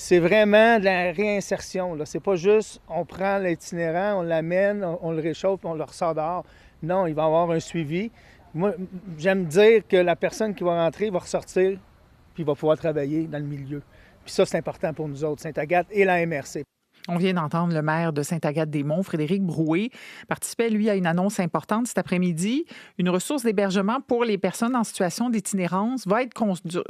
C'est vraiment de la réinsertion, là. C'est pas juste on prend l'itinérant, on l'amène, on le réchauffe, on le ressort dehors. Non, il va y avoir un suivi. Moi, j'aime dire que la personne qui va rentrer va ressortir puis va pouvoir travailler dans le milieu. Puis ça, c'est important pour nous autres, Sainte-Agathe et la MRC. On vient d'entendre le maire de Sainte-Agathe-des-Monts, Frédéric Broué, participait, lui, à une annonce importante cet après-midi. Une ressource d'hébergement pour les personnes en situation d'itinérance va être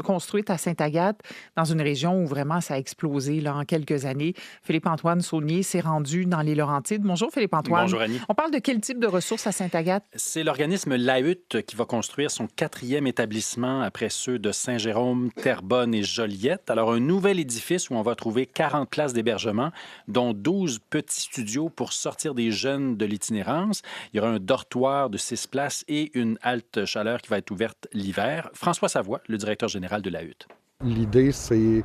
construite à Sainte-Agathe, dans une région où vraiment ça a explosé là, en quelques années. Philippe-Antoine Saulnier s'est rendu dans les Laurentides. Bonjour, Philippe-Antoine. Bonjour, Annie. On parle de quel type de ressources à Sainte-Agathe? C'est l'organisme Lahut qui va construire son 4e établissement après ceux de Saint-Jérôme, Terrebonne et Joliette. Alors, un nouvel édifice où on va trouver 40 places d'hébergement, dont 12 petits studios pour sortir des jeunes de l'itinérance. Il y aura un dortoir de 6 places et une halte chaleur qui va être ouverte l'hiver. François Savoie, le directeur général de Lahut. L'idée, c'est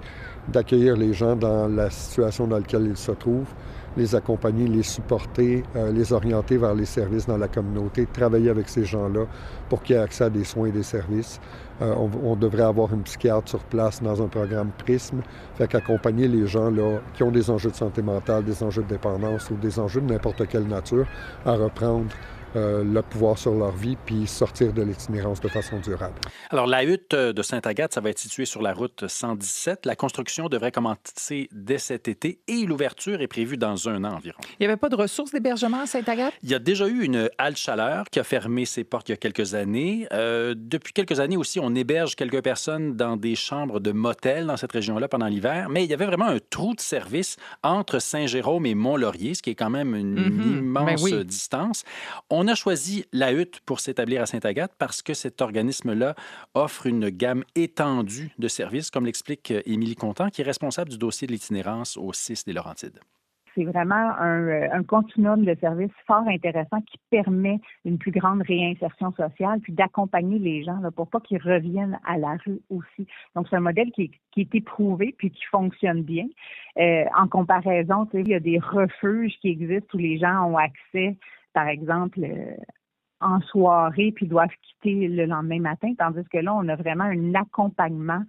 d'accueillir les gens dans la situation dans laquelle ils se trouvent, les accompagner, les supporter, les orienter vers les services dans la communauté, travailler avec ces gens-là pour qu'ils aient accès à des soins et des services. On devrait avoir une psychiatre sur place dans un programme Prisme, fait qu'accompagner les gens là, qui ont des enjeux de santé mentale, des enjeux de dépendance ou des enjeux de n'importe quelle nature à reprendre le pouvoir sur leur vie puis sortir de l'itinérance de façon durable. Alors, la hutte de Sainte-Agathe, ça va être situé sur la route 117. La construction devrait commencer dès cet été et l'ouverture est prévue dans un an environ. Il n'y avait pas de ressources d'hébergement à Sainte-Agathe? Il y a déjà eu une halte chaleur qui a fermé ses portes il y a quelques années. Depuis quelques années aussi, on héberge quelques personnes dans des chambres de motel dans cette région-là pendant l'hiver. Mais il y avait vraiment un trou de service entre Saint-Jérôme et Mont-Laurier, ce qui est quand même une immense distance. On a choisi la hutte pour s'établir à Sainte-Agathe parce que cet organisme-là offre une gamme étendue de services, comme l'explique Émilie Contant, qui est responsable du dossier de l'itinérance au 6 des Laurentides. C'est vraiment un continuum de services fort intéressant qui permet une plus grande réinsertion sociale, puis d'accompagner les gens là, pour pas qu'ils reviennent à la rue aussi. Donc, c'est un modèle qui est éprouvé puis qui fonctionne bien. En comparaison, il y a des refuges qui existent où les gens ont accès, par exemple, en soirée, puis doivent quitter le lendemain matin, tandis que là, on a vraiment un accompagnement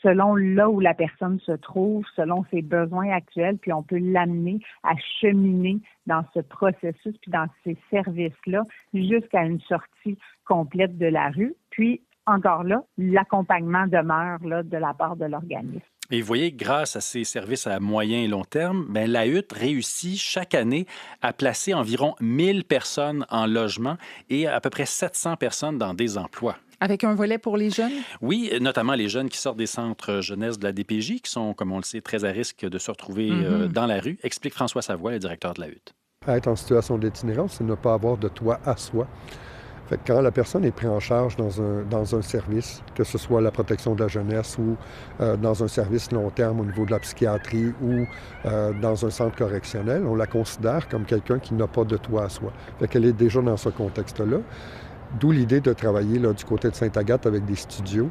selon là où la personne se trouve, selon ses besoins actuels, puis on peut l'amener à cheminer dans ce processus, puis dans ces services-là, jusqu'à une sortie complète de la rue. Puis, encore là, l'accompagnement demeure là, de la part de l'organisme. Et vous voyez, grâce à ces services à moyen et long terme, la hutte réussit chaque année à placer environ 1000 personnes en logement et à peu près 700 personnes dans des emplois. Avec un volet pour les jeunes? Oui, notamment les jeunes qui sortent des centres jeunesse de la DPJ, qui sont, comme on le sait, très à risque de se retrouver dans la rue, explique François Savoie, le directeur de la hutte. Être en situation d'itinérance, c'est ne pas avoir de toit à soi. Fait que quand la personne est prise en charge dans un service, que ce soit la protection de la jeunesse ou dans un service long terme au niveau de la psychiatrie ou dans un centre correctionnel, on la considère comme quelqu'un qui n'a pas de toit à soi. Fait qu'elle est déjà dans ce contexte-là. D'où l'idée de travailler là, du côté de Sainte-Agathe avec des studios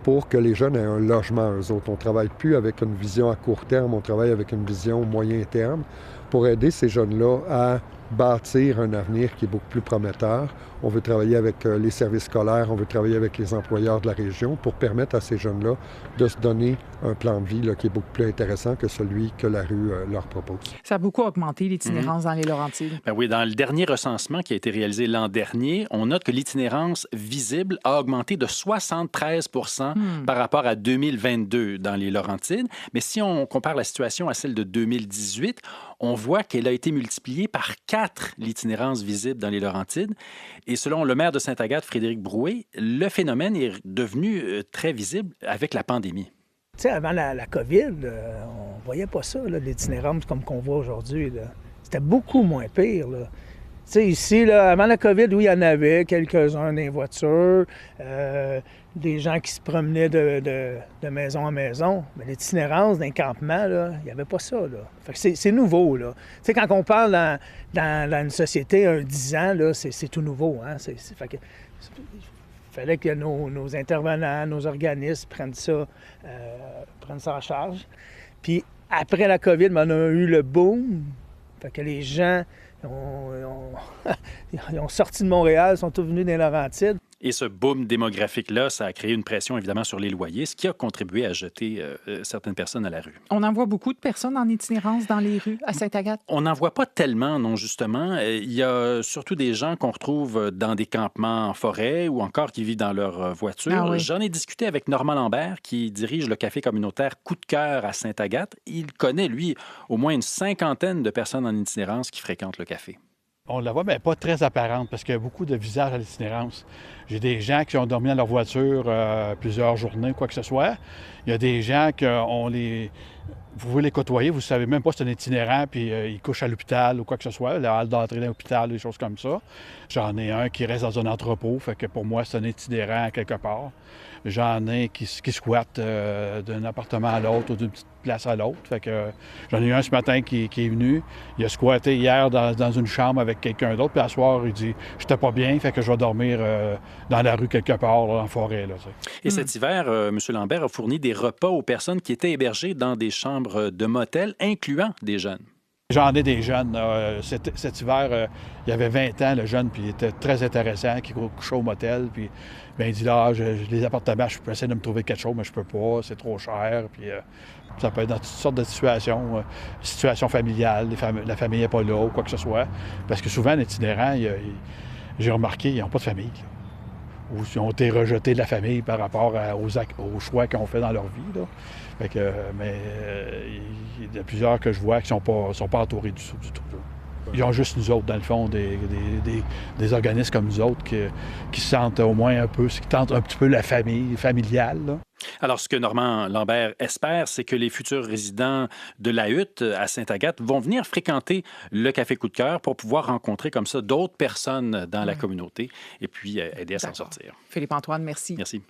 pour que les jeunes aient un logement eux autres. On ne travaille plus avec une vision à court terme, on travaille avec une vision moyen terme pour aider ces jeunes-là à bâtir un avenir qui est beaucoup plus prometteur. On veut travailler avec les services scolaires, on veut travailler avec les employeurs de la région pour permettre à ces jeunes-là de se donner un plan de vie là, qui est beaucoup plus intéressant que celui que la rue leur propose. Ça a beaucoup augmenté l'itinérance dans les Laurentides. Ben oui, dans le dernier recensement qui a été réalisé l'an dernier, on note que l'itinérance visible a augmenté de 73 % par rapport à 2022 dans les Laurentides. Mais si on compare la situation à celle de 2018, on voit qu'elle a été multipliée par 4, l'itinérance visible dans les Laurentides. Et selon le maire de Sainte-Agathe, Frédéric Broué, le phénomène est devenu très visible avec la pandémie. Tu sais, avant la COVID, on ne voyait pas ça, là, l'itinérance comme qu'on voit aujourd'hui. Là. C'était beaucoup moins pire. Là. Tu sais, ici, là, avant la COVID, oui, il y en avait quelques-uns dans les voitures, des gens qui se promenaient de maison en maison. Mais l'itinérance d'un campement, là, il n'y avait pas ça. Là. Fait que c'est nouveau. Là. Tu sais, quand on parle dans une société, 10 ans, là, c'est tout nouveau. Hein? Fait que, il fallait que nos intervenants, nos organismes prennent ça en charge. Puis après la COVID, on a eu le boom. Fait que les gens ils ont sorti de Montréal, sont tous venus dans les Laurentides. Et ce boom démographique-là, ça a créé une pression évidemment sur les loyers, ce qui a contribué à jeter certaines personnes à la rue. On en voit beaucoup de personnes en itinérance dans les rues à Sainte-Agathe? On n'en voit pas tellement, non, justement. Il y a surtout des gens qu'on retrouve dans des campements en forêt ou encore qui vivent dans leur voiture. Ah oui. J'en ai discuté avec Normand Lambert, qui dirige le café communautaire Coup de cœur à Sainte-Agathe. Il connaît, lui, au moins une 50aine de personnes en itinérance qui fréquentent le café. On la voit, mais pas très apparente parce qu'il y a beaucoup de visages à l'itinérance. J'ai des gens qui ont dormi dans leur voiture plusieurs journées, quoi que ce soit. Il y a des gens vous voulez les côtoyer, vous ne savez même pas si c'est un itinérant, puis ils couchent à l'hôpital ou quoi que ce soit, la halle d'entrée dans l'hôpital, des choses comme ça. J'en ai un qui reste dans un entrepôt, fait que pour moi, c'est un itinérant à quelque part. J'en ai qui squattent d'un appartement à l'autre ou d'une petite place à l'autre. Fait que j'en ai eu un ce matin qui est venu. Il a squatté hier dans une chambre avec quelqu'un d'autre, puis à soir, il dit « J'étais pas bien, fait que je vais dormir dans la rue quelque part, là, en forêt. » Là, Et cet hiver, M. Lambert a fourni des repas aux personnes qui étaient hébergées dans des chambres de motel, incluant des jeunes. J'en ai des jeunes. Cet hiver, il y avait 20 ans, le jeune, puis il était très intéressant, qui couchait au motel. Puis bien, il dit là, les appartements, je peux essayer de me trouver quelque chose, mais je peux pas, c'est trop cher. Puis ça peut être dans toutes sortes de situations, situations familiales, la famille n'est pas là ou quoi que ce soit. Parce que souvent, les itinérants, j'ai remarqué, ils n'ont pas de famille. Là. Ou ils ont été rejetés de la famille par rapport aux choix qu'ils ont fait dans leur vie. Là. Fait que, il y a plusieurs que je vois qui ne sont pas entourés du tout. Là. Ils ont juste nous autres, dans le fond, des organismes comme nous autres qui se sentent au moins un peu, qui tentent un petit peu la famille familiale. Là. Alors, ce que Normand Lambert espère, c'est que les futurs résidents de la Hutte à Sainte-Agathe vont venir fréquenter le Café Coup de cœur pour pouvoir rencontrer comme ça d'autres personnes dans la communauté et puis aider à s'en sortir. Philippe-Antoine, merci. Merci.